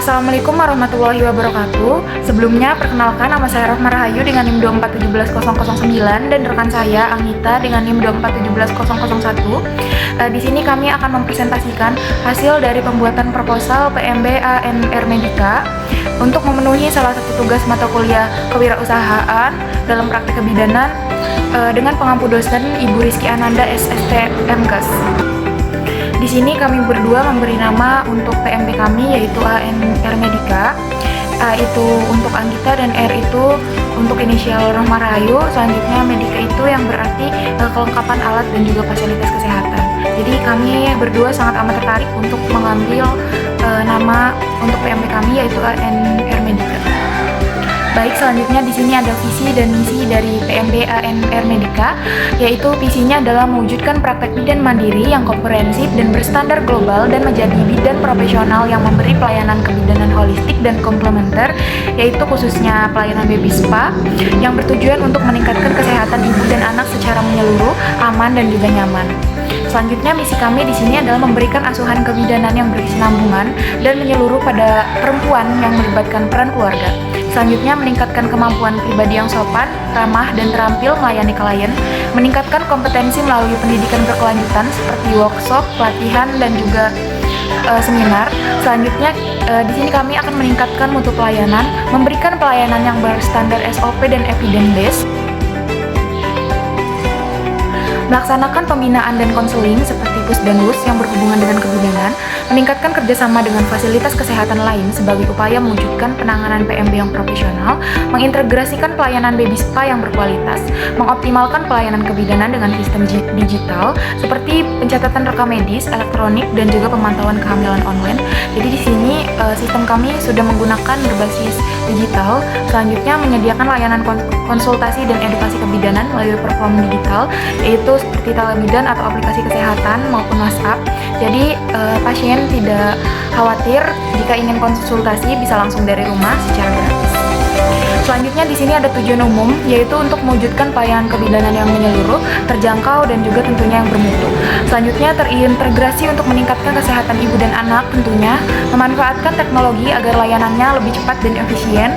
Assalamualaikum warahmatullahi wabarakatuh. Sebelumnya, perkenalkan nama saya Rohmah Rahayu dengan NIM 2417009 dan rekan saya Anggita dengan NIM 2417001. Di sini kami akan mempresentasikan hasil dari pembuatan proposal PMB ANR Medika untuk memenuhi salah satu tugas mata kuliah kewirausahaan dalam praktek kebidanan dengan pengampu dosen Ibu Rizky Ananda SST MKes. Di sini kami berdua memberi nama untuk PMB kami yaitu ANR Medika. A itu untuk Anggita dan R itu untuk inisial Rohmah Rahayu. Selanjutnya Medika itu yang berarti kelengkapan alat dan juga fasilitas kesehatan. Jadi kami berdua sangat amat tertarik untuk mengambil nama untuk PMB kami yaitu ANR Medika. Baik, selanjutnya di sini ada visi dan misi dari PMB ANR Medika, yaitu visinya adalah mewujudkan praktek bidan mandiri yang komprehensif dan berstandar global dan menjadi bidan profesional yang memberi pelayanan kebidanan holistik dan komplementer, yaitu khususnya pelayanan baby spa yang bertujuan untuk meningkatkan kesehatan ibu dan anak secara menyeluruh, aman dan juga nyaman. Selanjutnya misi kami di sini adalah memberikan asuhan kebidanan yang berkesinambungan dan menyeluruh pada perempuan yang melibatkan peran keluarga. Selanjutnya meningkatkan kemampuan pribadi yang sopan, ramah, dan terampil melayani klien, meningkatkan kompetensi melalui pendidikan berkelanjutan seperti workshop, pelatihan, dan juga seminar. Selanjutnya di sini kami akan meningkatkan mutu pelayanan, memberikan pelayanan yang berstandar SOP dan evidence based, melaksanakan pembinaan dan konseling seperti Pusdanus yang berhubungan dengan kebidanan, meningkatkan kerjasama dengan fasilitas kesehatan lain sebagai upaya mewujudkan penanganan PMB yang profesional, mengintegrasikan pelayanan baby spa yang berkualitas, mengoptimalkan pelayanan kebidanan dengan sistem digital seperti pencatatan rekam medis, elektronik, dan juga pemantauan kehamilan online. Jadi di sini sistem kami sudah menggunakan berbasis digital. Selanjutnya menyediakan layanan konsultasi dan edukasi kebidanan melalui platform digital, yaitu seperti telebidan atau aplikasi kesehatan maupun WhatsApp. Jadi pasien tidak khawatir jika ingin konsultasi bisa langsung dari rumah secara gratis. Selanjutnya di sini ada tujuan umum, yaitu untuk mewujudkan pelayanan kebidanan yang menyeluruh, terjangkau, dan juga tentunya yang bermutu. Selanjutnya terintegrasi untuk meningkatkan kesehatan ibu dan anak, tentunya memanfaatkan teknologi agar layanannya lebih cepat dan efisien,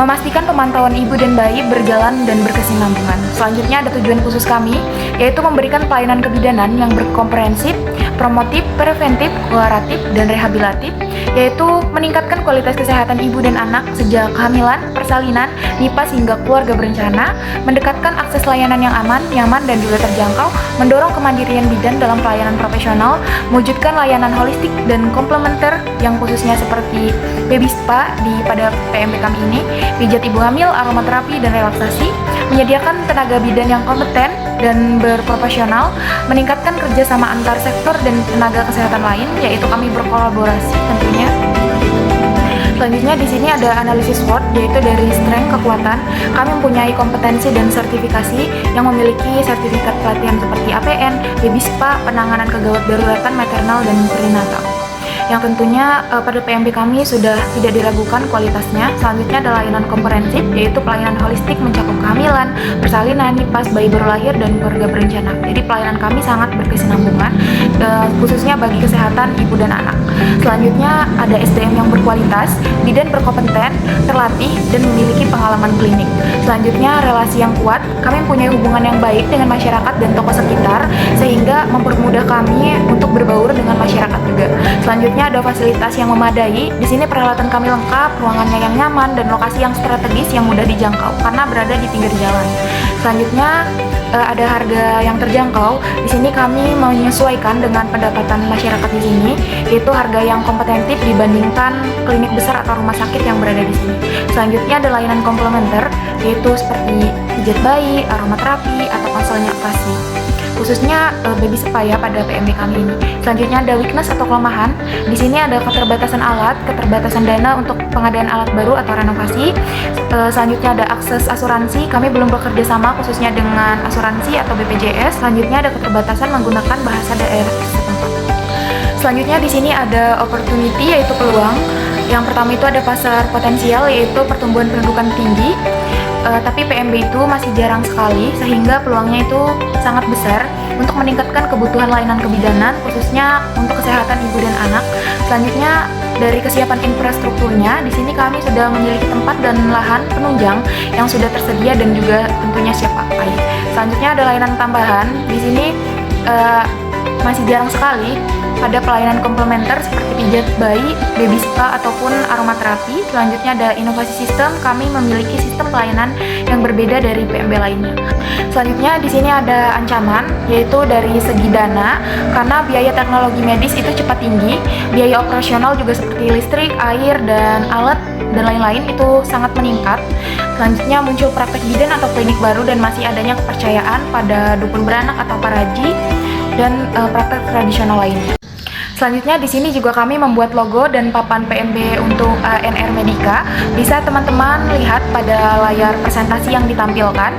memastikan pemantauan ibu dan bayi berjalan dan berkesinambungan. Selanjutnya ada tujuan khusus kami, yaitu memberikan pelayanan kebidanan yang berkomprehensif, promotif, preventif, kuratif, dan rehabilitatif, yaitu meningkatkan kualitas kesehatan ibu dan anak sejak kehamilan, persalinan, NIPAS hingga keluarga berencana, mendekatkan akses layanan yang aman, nyaman, dan juga terjangkau, mendorong kemandirian bidan dalam pelayanan profesional, mewujudkan layanan holistik dan komplementer yang khususnya seperti baby spa pada PMB kami ini, pijat ibu hamil, aromaterapi, dan relaksasi, menyediakan tenaga bidan yang kompeten dan berprofesional, meningkatkan kerjasama antar sektor dan tenaga kesehatan lain, yaitu kami berkolaborasi tentunya. Selanjutnya di sini ada analisis SWOT, yaitu dari strength kekuatan. Kami mempunyai kompetensi dan sertifikasi yang memiliki sertifikat pelatihan seperti APN, baby spa, penanganan kegawat daruratan maternal dan perinatal, yang tentunya pada PMB kami sudah tidak diragukan kualitasnya. Selanjutnya ada layanan komprehensif, yaitu pelayanan holistik mencakup kehamilan, persalinan, NIPAS, bayi baru lahir, dan keluarga berencana. Jadi pelayanan kami sangat berkesinambungan, khususnya bagi kesehatan ibu dan anak. Selanjutnya ada SDM yang berkualitas, bidan berkompeten, terlatih, dan memiliki pengalaman klinik. Selanjutnya relasi yang kuat, kami mempunyai hubungan yang baik dengan masyarakat dan tokoh sekitar, sehingga mempermudah kami untuk berbaur dengan masyarakat juga. Selanjutnya ada fasilitas yang memadai. Di sini peralatan kami lengkap, ruangannya yang nyaman, dan lokasi yang strategis yang mudah dijangkau karena berada di pinggir jalan. Selanjutnya ada harga yang terjangkau. Di sini kami menyesuaikan dengan pendapatan masyarakat di sini, yaitu harga yang kompetitif dibandingkan klinik besar atau rumah sakit yang berada di sini. Selanjutnya ada layanan komplementer, yaitu seperti pijat bayi, aromaterapi, atau konselnya operasi, khususnya baby spa ya pada PMB kami ini. Selanjutnya ada weakness atau kelemahan. Di sini ada keterbatasan alat, keterbatasan dana untuk pengadaan alat baru atau renovasi. Selanjutnya ada akses asuransi. Kami belum bekerja sama khususnya dengan asuransi atau BPJS. Selanjutnya ada keterbatasan menggunakan bahasa daerah setempat. Selanjutnya di sini ada opportunity, yaitu peluang. Yang pertama itu ada pasar potensial, yaitu pertumbuhan pendudukan tinggi. Tapi PMB itu masih jarang sekali, sehingga peluangnya itu sangat besar untuk meningkatkan kebutuhan layanan kebidanan, khususnya untuk kesehatan ibu dan anak. Selanjutnya dari kesiapan infrastrukturnya, di sini kami sudah memiliki tempat dan lahan penunjang yang sudah tersedia dan juga tentunya siap pakai. Selanjutnya ada layanan tambahan. Di sini masih jarang sekali ada pelayanan komplementer seperti pijat bayi, baby spa ataupun aromaterapi. Selanjutnya ada inovasi sistem. Kami memiliki sistem pelayanan yang berbeda dari PMB lainnya. Selanjutnya di sini ada ancaman, yaitu dari segi dana, karena biaya teknologi medis itu cepat tinggi, biaya operasional juga seperti listrik, air, dan alat dan lain-lain itu sangat meningkat. Selanjutnya muncul praktek bidan atau klinik baru dan masih adanya kepercayaan pada dukun beranak atau paraji dan praktek tradisional lainnya. Selanjutnya di sini juga kami membuat logo dan papan PMB untuk ANR Medica. Bisa teman-teman lihat pada layar presentasi yang ditampilkan.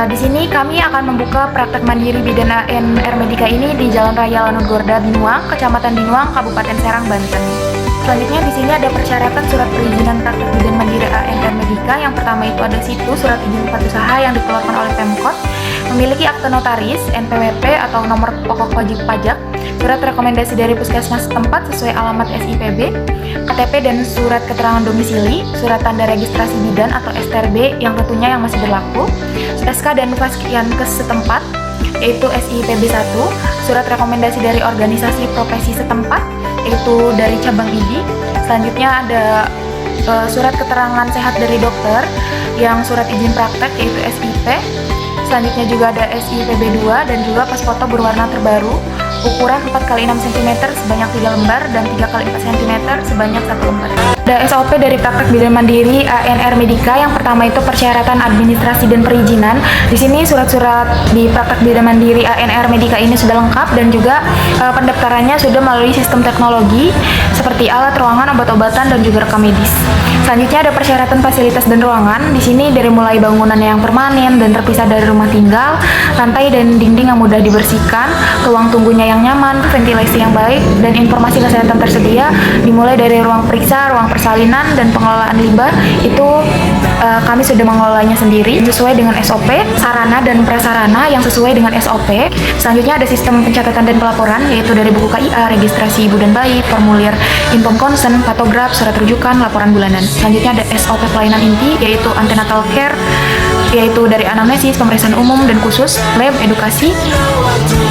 Di sini kami akan membuka praktek mandiri bidan ANR Medica ini di Jalan Raya Lanut-Gorda, Binuang, Kecamatan Binuang, Kabupaten Serang, Banten. Selanjutnya di sini ada persyaratan surat perizinan praktek bidan mandiri ANR Medica. Yang pertama itu ada situs surat izin tempat usaha yang dikeluarkan oleh Pemkot, memiliki akte notaris, NPWP atau nomor pokok wajib pajak, surat rekomendasi dari puskesmas setempat sesuai alamat SIPB, KTP dan surat keterangan domisili, surat tanda registrasi bidan atau STRB yang tentunya yang masih berlaku, SK dan Faskiankes setempat yaitu SIPB 1, surat rekomendasi dari organisasi profesi setempat yaitu dari cabang ID. Selanjutnya ada surat keterangan sehat dari dokter yang surat izin praktek yaitu SIP. Selanjutnya juga ada SIPB 2 dan juga pas foto berwarna terbaru ukuran 4x6 cm sebanyak 3 lembar dan 3x4 cm sebanyak 1 lembar. Ada SOP dari praktek bidan mandiri ANR Medica. Yang pertama itu persyaratan administrasi dan perizinan. Di sini surat-surat di praktek bidan mandiri ANR Medica ini sudah lengkap dan juga pendaftarannya sudah melalui sistem teknologi seperti alat, ruangan, obat-obatan dan juga rekam medis. Selanjutnya ada persyaratan fasilitas dan ruangan. Di sini dari mulai bangunan yang permanen dan terpisah dari rumah tinggal, lantai dan dinding yang mudah dibersihkan, ruang tunggunya yang nyaman, ventilasi yang baik, dan informasi kesehatan tersedia dimulai dari ruang periksa, ruang persalinan, dan pengelolaan limbah itu kami sudah mengelolanya sendiri sesuai dengan SOP, sarana dan prasarana yang sesuai dengan SOP. Selanjutnya ada sistem pencatatan dan pelaporan yaitu dari buku KIA, registrasi ibu dan bayi, formulir inform consent, patograf, surat rujukan, laporan bulanan. Selanjutnya ada SOP pelayanan inti yaitu antenatal care yaitu dari anamnesis, pemeriksaan umum dan khusus, lab, edukasi.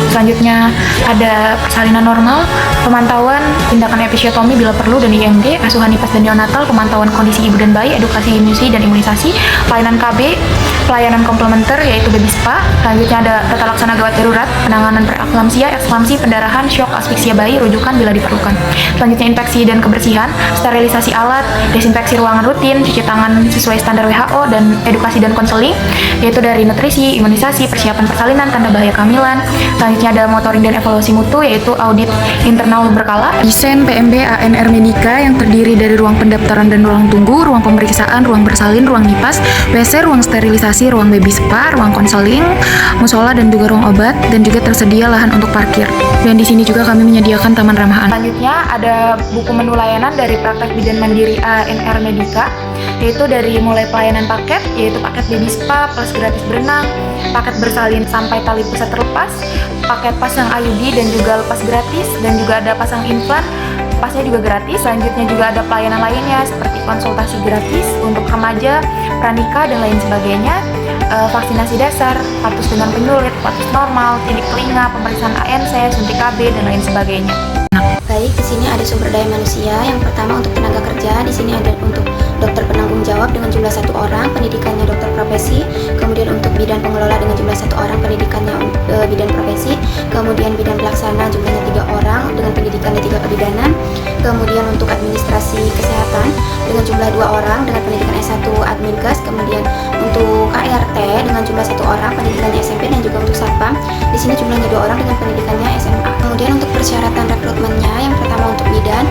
Selanjutnya ada persalinan normal, pemantauan, tindakan episiotomi bila perlu dan IMG, asuhan nifas dan neonatal, pemantauan kondisi ibu dan bayi, edukasi imunisasi dan imunisasi, pelayanan KB, pelayanan komplementer yaitu baby spa. Selanjutnya ada tata laksana gawat darurat, penanganan preeklamsia, eklamsi, pendarahan, syok, asfiksia bayi, rujukan bila diperlukan. Selanjutnya infeksi dan kebersihan, sterilisasi alat, desinfeksi ruangan rutin, cuci tangan sesuai standar WHO dan edukasi dan konseling yaitu dari nutrisi, imunisasi, persiapan persalinan, tanda bahaya kehamilan. Selanjutnya ada monitoring dan evaluasi mutu yaitu audit internal berkala. Desain PMB ANR Medica yang terdiri dari ruang pendaftaran dan ruang tunggu, ruang pemeriksaan, ruang bersalin, ruang nipas, WC, ruang sterilisasi, ruang baby spa, ruang konseling, musola dan juga ruang obat, dan juga tersedia lahan untuk parkir. Dan di sini juga kami menyediakan taman ramah anak. Selanjutnya ada buku menu layanan dari praktek bidan mandiri ANR Medica yaitu dari mulai pelayanan paket yaitu paket baby spa plus gratis berenang, paket bersalin sampai tali pusat terlepas, paket pasang IUD dan juga lepas gratis, dan juga ada pasang implan, pasnya juga gratis. Selanjutnya juga ada pelayanan lainnya seperti konsultasi gratis untuk remaja, pranikah dan lain sebagainya, vaksinasi dasar, patus dengan penyulit, patus normal, klinik telinga, pemeriksaan ANC, suntik KB dan lain sebagainya. Baik, di sini ada sumber daya manusia. Yang pertama untuk tenaga kerja, di sini ada untuk dokter penanggung jawab dengan jumlah 1 orang, pendidikannya dokter profesi. Kemudian untuk bidan pengelola dengan jumlah 1 orang, pendidikannya bidan profesi. Kemudian bidan pelaksana jumlahnya 3 orang dengan pendidikannya 3 kebidanan. Kemudian untuk administrasi kesehatan dengan jumlah 2 orang dengan pendidikan S1 Adminkes. Kemudian untuk KRT dengan jumlah 1 orang, pendidikannya SMP, dan juga untuk satpam di sini jumlahnya 2 orang dengan pendidikannya SMA. Kemudian untuk persyaratan rekrutmennya, yang pertama untuk bidan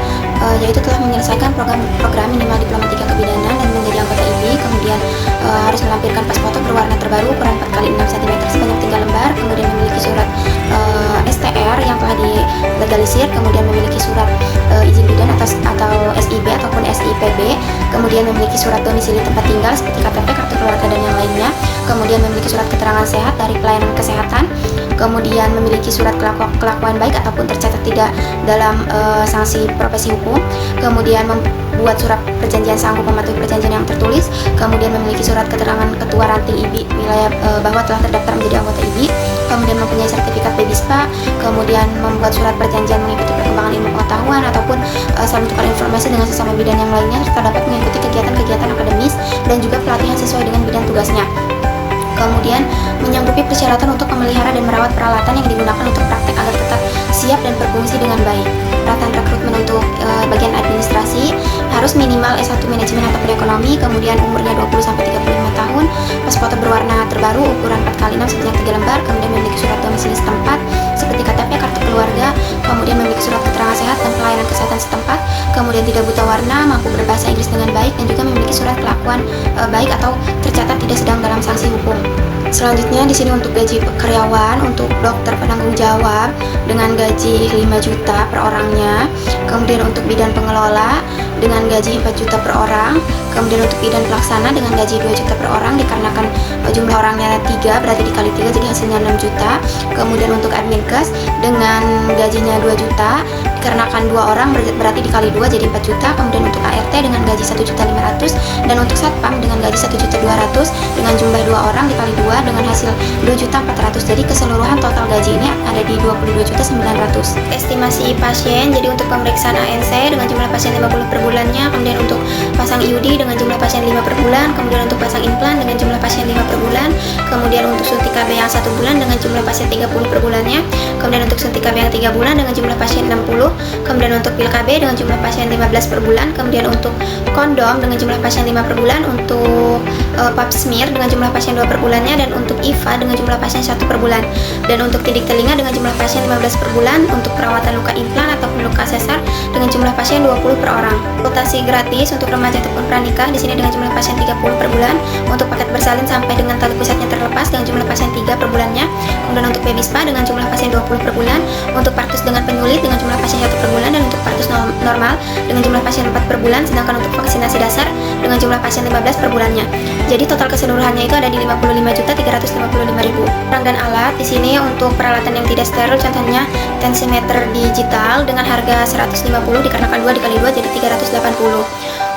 yaitu telah menyelesaikan program minimal diploma 3 kebidanan dan menjadi anggota IBI. Kemudian harus melampirkan pas foto berwarna terbaru ukuran 4x6 cm sebanyak 3 lembar. Kemudian memiliki surat STR yang telah dilegalisir. Kemudian memiliki surat izin bidan atau SIB ataupun SIPB. Kemudian memiliki surat domisili tempat tinggal seperti KTP, kartu keluarga dan yang lainnya. Kemudian memiliki surat keterangan sehat dari pelayanan kesehatan. kemudian memiliki surat kelakuan baik ataupun tercatat tidak dalam sanksi profesi hukum, kemudian membuat surat perjanjian sanggup mematuhi perjanjian yang tertulis, kemudian memiliki surat keterangan ketua ranting IBI wilayah bahwa telah terdaftar menjadi anggota IBI, kemudian mempunyai sertifikat BEBISPA, kemudian membuat surat perjanjian mengikuti perkembangan ilmu pengetahuan ataupun saling tukar informasi dengan sesama bidan yang lainnya, serta dapat mengikuti kegiatan-kegiatan akademis dan juga pelatihan sesuai dengan bidang tugasnya. Kemudian menyanggupi persyaratan untuk memelihara dan merawat peralatan yang digunakan untuk praktek agar tetap siap dan berfungsi dengan baik. Peralatan rekrutmen untuk bagian administrasi harus minimal S1 manajemen ataupun ekonomi, kemudian umurnya 20-35 tahun, paspor berwarna terbaru ukuran 4x6 sebanyak 3 lembar, kemudian memiliki surat domisili setempat seperti KTP, kartu keluarga, kemudian memiliki surat keterangan sehat dan pelayanan kesehatan setempat, kemudian tidak buta warna, mampu berbahasa Inggris dengan baik, dan juga memiliki surat kelakuan baik atau tercatat tidak sedang dalam sanksi hukum. Selanjutnya di sini untuk gaji karyawan untuk dokter penanggung jawab dengan gaji 5 juta per orangnya, kemudian untuk bidan pengelola dengan gaji 4 juta per orang, kemudian untuk bidan pelaksana dengan gaji 2 juta per orang dikarenakan jumlah orangnya 3 berarti dikali 3 jadi hasilnya 6 juta, kemudian untuk adminkes dengan gajinya 2 juta dikarenakan 2 orang berarti dikali 2 jadi 4 juta, kemudian untuk ART dengan gaji 1.500.000 dan untuk satpam dengan gaji 1.200.000 dengan jumlah 2 orang dikali 2 dengan hasil 2.400.000, jadi keseluruhan total gaji ini ada di 22.900.000. Estimasi pasien, jadi untuk pemeriksaan ANC dengan jumlah pasien 50 per bulannya, kemudian untuk pasang IUD dengan jumlah pasien 5 per bulan, kemudian untuk pasang implan dengan jumlah pasien 5 per bulan, kemudian untuk suntik KB yang 1 bulan dengan jumlah pasien 30 per bulannya, kemudian untuk suntik KB yang 3 bulan dengan jumlah pasien 60, kemudian untuk pil KB dengan jumlah pasien 15 per bulan, kemudian untuk kondom dengan jumlah pasien 5 per bulan, untuk pap smear dengan jumlah pasien 2 per bulannya, dan untuk IVA dengan jumlah pasien 1 per bulan, dan untuk tidik telinga dengan jumlah pasien 15 per bulan, untuk perawatan luka implan ataupun luka sesar dengan jumlah pasien 20 per orang. Konsultasi gratis untuk remaja ataupun pranikah di sini dengan jumlah pasien 30 per bulan, untuk paket bersalin sampai dengan tali pusatnya terlepas dengan jumlah pasien 3 per bulannya, kemudian untuk BEBISPA dengan jumlah pasien 20 per bulan, untuk partus dengan penyulit dengan jumlah pasien 1 per bulan, dan untuk partus normal dengan jumlah pasien 4 per bulan, sedangkan untuk vaksinasi dasar dengan jumlah pasien 15 per bulannya. Jadi total keseluruhannya itu ada di 55.355.000. Barang dan alat di sini untuk peralatan yang tidak steril contohnya tensimeter digital dengan harga 150 dikarenakan 2 dikali 2 jadi 380.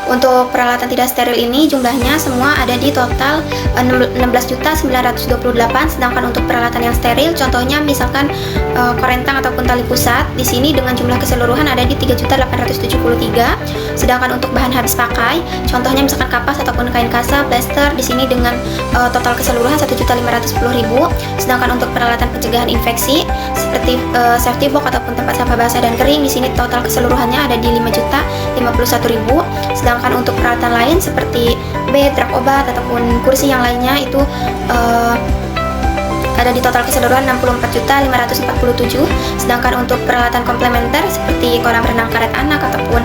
Untuk peralatan tidak steril ini jumlahnya semua ada di total 16.928, sedangkan untuk peralatan yang steril contohnya misalkan korentang ataupun tali pusat di sini dengan jumlah keseluruhan ada di 3.873, sedangkan untuk bahan habis pakai contohnya misalkan kapas ataupun kain kasa, plester di sini dengan total keseluruhan 1.510.000, sedangkan untuk peralatan pencegahan infeksi seperti safety box ataupun tempat sampah basah dan kering di sini total keseluruhannya ada di 5.051.000, sedangkan untuk peralatan lain seperti bed, rak obat ataupun kursi yang lainnya itu ada di total keseluruhan 64.547, sedangkan untuk peralatan komplementer seperti kolam renang karet anak ataupun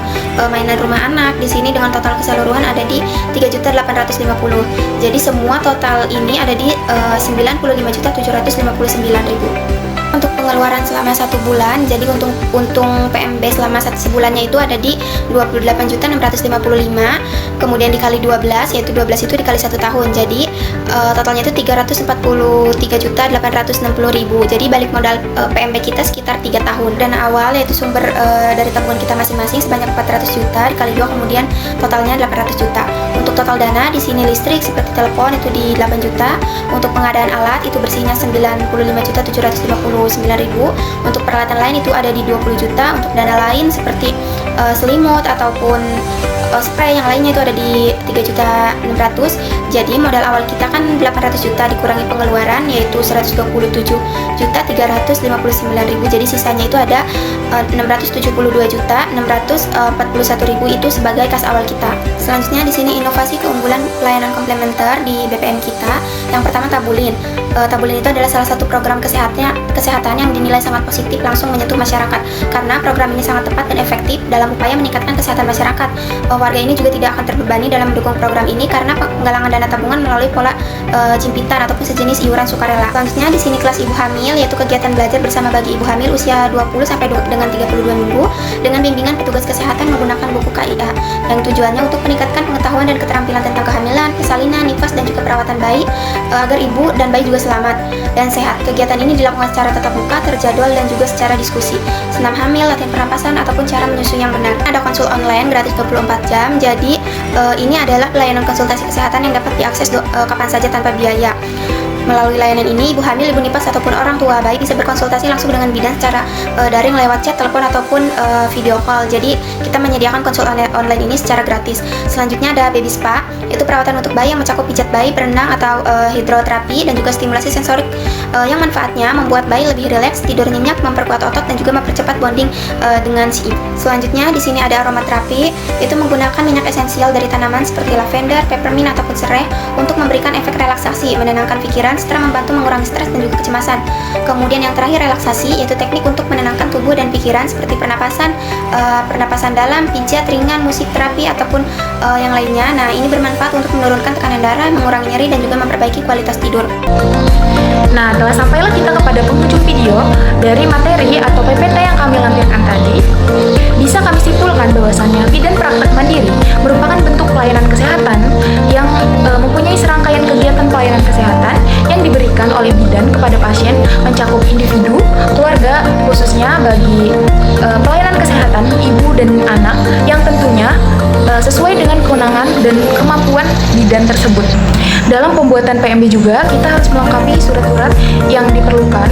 mainan rumah anak di sini dengan total keseluruhan ada di 3.850. Jadi semua total ini ada di 95.759.000. Untuk pengeluaran selama 1 bulan, jadi untung PMB selama sebulannya itu ada di 28.655, kemudian dikali 12, yaitu 12 itu dikali 1 tahun, jadi totalnya itu 343.860.000. Jadi balik modal PMB kita sekitar 3 tahun. Dan awal yaitu sumber dari tabungan kita masing-masing sebanyak 400 juta dikali 2, kemudian totalnya 800 juta. Untuk total dana di sini listrik seperti telepon itu di 8 juta, untuk pengadaan alat itu bersihnya 95.759.000, untuk peralatan lain itu ada di 20 juta, untuk dana lain seperti selimut ataupun spray yang lainnya itu ada di 3.600.000. Jadi modal awal kita kan 800 juta dikurangi pengeluaran yaitu 127.359.000. Jadi sisanya itu ada 672.641.000 itu sebagai kas awal kita. Selanjutnya di sini inovasi keunggulan pelayanan komplementer di BPM kita. Yang pertama tabulin. Tabulin itu adalah salah satu program kesehatan yang dinilai sangat positif langsung menyentuh masyarakat karena program ini sangat tepat dan efektif dalam upaya meningkatkan kesehatan masyarakat. Warga ini juga tidak akan terbebani dalam mendukung program ini karena penggalangan dana dana tabungan melalui pola jimpitan ataupun sejenis iuran sukarela. Selanjutnya di sini kelas ibu hamil, yaitu kegiatan belajar bersama bagi ibu hamil usia 20 sampai dengan 32 minggu dengan bimbingan petugas kesehatan menggunakan buku KIA yang tujuannya untuk meningkatkan pengetahuan dan keterampilan tentang kehamilan, persalinan, nifas dan juga perawatan bayi agar ibu dan bayi juga selamat dan sehat. Kegiatan ini dilakukan secara tatap muka, terjadwal dan juga secara diskusi. Senam hamil, latihan pernapasan ataupun cara menyusui yang benar. Ada konsul online gratis 24 jam. Jadi ini adalah pelayanan konsultasi kesehatan yang dapat diakses kapan saja tanpa biaya. Melalui layanan ini, ibu hamil, ibu nifas, ataupun orang tua bayi bisa berkonsultasi langsung dengan bidan secara daring lewat chat, telepon, ataupun video call. Jadi, kita menyediakan konsul online ini secara gratis. Selanjutnya ada baby spa, yaitu perawatan untuk bayi yang mencakup pijat bayi, berenang, atau hidroterapi, dan juga stimulasi sensorik yang manfaatnya membuat bayi lebih rileks, tidur nyenyak, memperkuat otot, dan juga mempercepat bonding dengan si ibu. Selanjutnya, di sini ada aromaterapi, yaitu menggunakan minyak esensial dari tanaman seperti lavender, peppermint, ataupun serai untuk memberikan efek relaksasi, menenangkan pikiran, serta membantu mengurangi stres dan juga kecemasan. Kemudian yang terakhir relaksasi, yaitu teknik untuk menenangkan tubuh dan pikiran seperti pernapasan dalam, pijat ringan, musik terapi ataupun yang lainnya. Nah, ini bermanfaat untuk menurunkan tekanan darah, mengurangi nyeri dan juga memperbaiki kualitas tidur. Nah, telah sampailah kita kepada penghujung video dari materi atau PPT yang kami lampirkan tadi. Bisa kami simpulkan bahwasannya bidan praktek mandiri merupakan bentuk pelayanan kesehatan yang mempunyai serangkaian kegiatan pelayanan kesehatan yang diberikan oleh bidan kepada pasien mencakup individu, keluarga, khususnya bagi pelayanan kesehatan ibu dan anak yang tentunya sesuai dengan kewenangan dan kemampuan bidan tersebut. Dalam pembuatan PMB juga kita harus melengkapi surat-surat yang diperlukan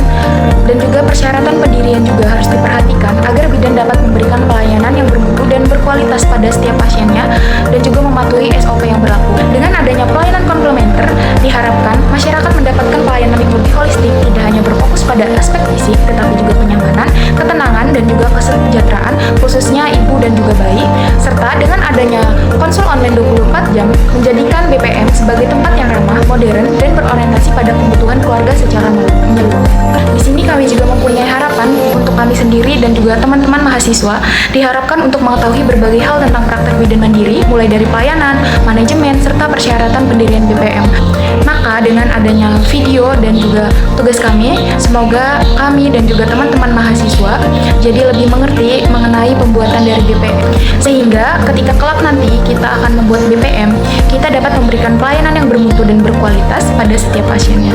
dan juga persyaratan pendirian juga harus diperhatikan agar bidan dapat memberikan pelayanan yang bermutu dan berkualitas pada setiap pasiennya dan juga mematuhi SOP yang berlaku. Dengan adanya pelayanan komplementer, diharapkan masyarakat mendapatkan pelayanan yang lebih holistik, tidak hanya berfokus pada aspek fisik tetapi juga kenyamanan, ketenangan dan juga kesejahteraan khususnya ibu dan juga bayi, serta dengan adanya konsul online 24 jam menjadikan BPM sebagai tempat yang ramah, modern dan berorientasi pada kebutuhan keluarga secara menyeluruh. Di sini kami juga mempunyai harapan untuk kami sendiri dan juga teman-teman mahasiswa, diharapkan untuk mengetahui berbagai hal tentang praktek bidan mandiri, mulai dari pelayanan, manajemen, serta persyaratan pendirian BPM. Maka dengan adanya video dan juga tugas kami, semoga kami dan juga teman-teman mahasiswa jadi lebih mengerti mengenai pembuatan dari BPM. Sehingga ketika kelak nanti kita akan membuat BPM, kita dapat memberikan pelayanan yang bermutu dan berkualitas pada setiap pasiennya.